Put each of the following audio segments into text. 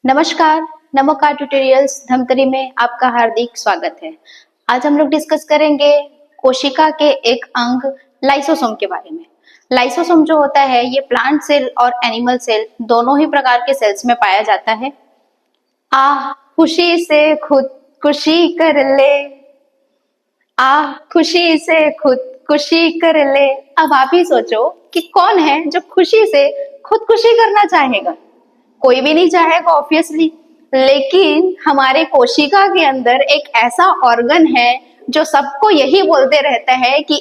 नमस्कार, नमोकार ट्यूटोरियल्स धमतरी में आपका हार्दिक स्वागत है। आज हम लोग डिस्कस करेंगे कोशिका के एक अंग लाइसोसोम के बारे में। लाइसोसोम जो होता है ये प्लांट सेल और एनिमल सेल दोनों ही प्रकार के सेल्स में पाया जाता है। खुशी से खुदकुशी कर ले, खुशी से खुदकुशी कर ले। अब आप ही सोचो कि कौन है जो खुशी से खुदकुशी करना चाहेगा? कोई भी नहीं चाहेगा ऑब्वियसली, लेकिन हमारे कोशिका के अंदर एक ऐसा ऑर्गन है जो सबको यही बोलते रहता है कि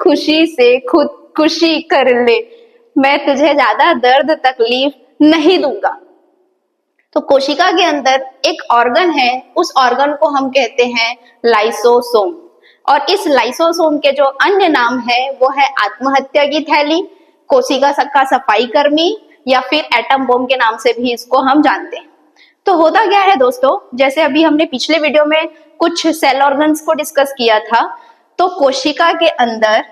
खुशी से खुदकुशी कर ले, मैं तुझे ज्यादा दर्द तकलीफ नहीं दूंगा। तो कोशिका के अंदर एक ऑर्गन है, उस ऑर्गन को हम कहते हैं लाइसोसोम। और इस लाइसोसोम के जो अन्य नाम है वो है आत्महत्या की थैली, कोशिका का सफाई कर्मी, या फिर एटम बम के नाम से भी इसको हम जानते हैं। तो होता क्या है दोस्तों, जैसे अभी हमने पिछले वीडियो में कुछ सेल ऑर्गन्स को डिस्कस किया था, तो कोशिका के अंदर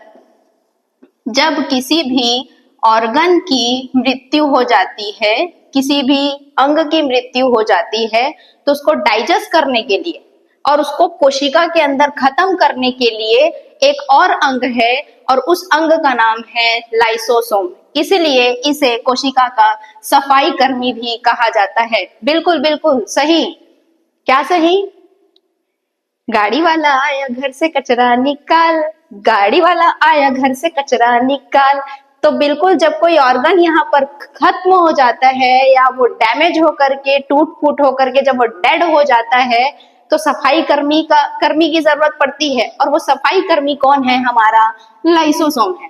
जब किसी भी ऑर्गन की मृत्यु हो जाती है, किसी भी अंग की मृत्यु हो जाती है, तो उसको डाइजेस्ट करने के लिए और उसको कोशिका के अंदर खत्म करने के लिए एक और अंग है, और उस अंग का नाम है लाइसोसोम। इसलिए इसे कोशिका का सफाई कर्मी भी कहा जाता है। बिल्कुल बिल्कुल सही। क्या सही? गाड़ी वाला आया घर से कचरा निकाल, गाड़ी वाला आया घर से कचरा निकाल। तो बिल्कुल जब कोई ऑर्गन यहाँ पर खत्म हो जाता है या वो डैमेज होकर के टूट फूट होकर के जब वो डेड हो जाता है, तो सफाई कर्मी की जरूरत पड़ती है। और वो सफाई कर्मी कौन है? हमारा लाइसोसोम है।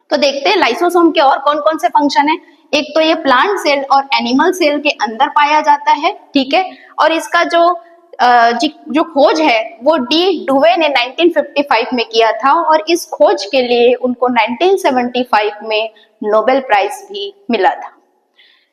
तो देखते हैं लाइसोसोम के और कौन कौन से फंक्शन है। एक तो ये प्लांट सेल और एनिमल सेल के अंदर पाया जाता है, ठीक है। और इसका जो खोज है वो डी डुवे ने 1955 में किया था, और इस खोज के लिए उनको 1975 में नोबेल प्राइज भी मिला था।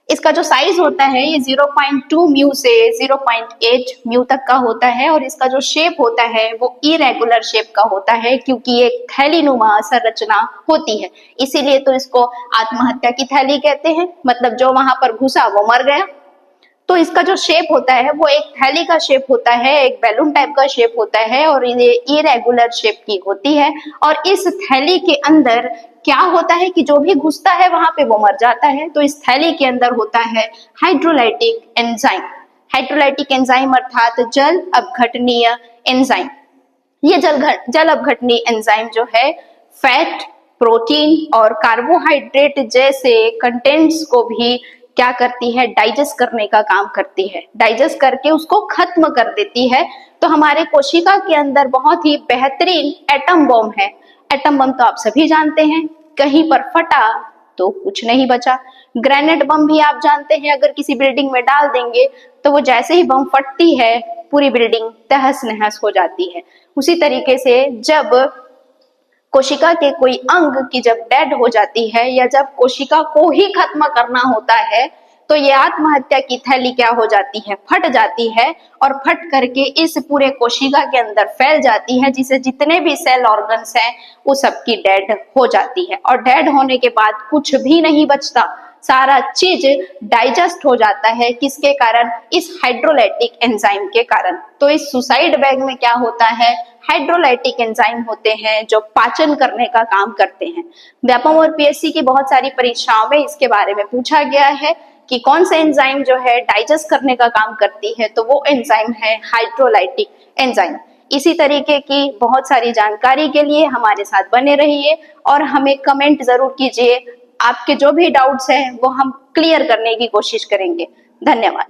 इसका जो साइज होता है ये 0.2 म्यू से 0.8 म्यू तक का होता है, और इसका जो शेप होता है वो इरेगुलर शेप का होता है, क्योंकि ये थैलीनुमा संरचना होती है। इसीलिए तो इसको आत्महत्या की थैली कहते हैं, मतलब जो वहां पर घुसा वो मर गया। तो इसका जो शेप होता है वो एक थैली का शेप होता है, एक बैलून टाइप का शेप होता है, और ये इरेगुलर शेप की होती है। और इस थैली के अंदर क्या होता है कि जो भी घुसता है वहां पे वो मर जाता है। तो इस थैली के अंदर होता है हाइड्रोलाइटिक एंजाइम। हाइड्रोलाइटिक एंजाइम अर्थात जल अपघटनीय एंजाइम। ये जल अपघटनीय एंजाइम जो है फैट, प्रोटीन और कार्बोहाइड्रेट जैसे कंटेंट्स को भी क्या करती है? डाइजेस्ट करने का काम करती है। डाइजेस्ट करके उसको खत्म कर देती है। तो हमारे कोशिका के अंदर बहुत ही बेहतरीन एटम बम है। एटम बम तो आप सभी जानते हैं, कहीं पर फटा तो कुछ नहीं बचा। ग्रेनेड बम भी आप जानते हैं, अगर किसी बिल्डिंग में डाल देंगे तो वो जैसे ही बम फटती है पूरी बिल्डिंग तहस नहस हो जाती है। उसी तरीके से जब कोशिका के कोई अंग की जब डेड हो जाती है, या जब कोशिका को ही खत्म करना होता है, तो ये आत्महत्या की थैली क्या हो जाती है? फट जाती है, और फट करके इस पूरे कोशिका के अंदर फैल जाती है, जिसे जितने भी सेल ऑर्गन्स हैं वो सबकी डेड हो जाती है। और डेड होने के बाद कुछ भी नहीं बचता, सारा चीज डाइजेस्ट हो जाता है। किसके कारण? इस हाइड्रोलाइटिक एंजाइम के कारण। तो इस सुसाइड बैग में क्या होता है? हाइड्रोलाइटिक एंजाइम होते हैं जो पाचन करने का काम करते हैं। व्यापम और पीएससी की बहुत सारी परीक्षाओं में इसके बारे में पूछा गया है कि कौन सा एंजाइम जो है डाइजेस्ट करने का काम करती है, तो वो एंजाइम है हाइड्रोलाइटिक एंजाइम। इसी तरीके की बहुत सारी जानकारी के लिए हमारे साथ बने रहिए, और हमें कमेंट जरूर कीजिए। आपके जो भी डाउट्स हैं वो हम क्लियर करने की कोशिश करेंगे। धन्यवाद।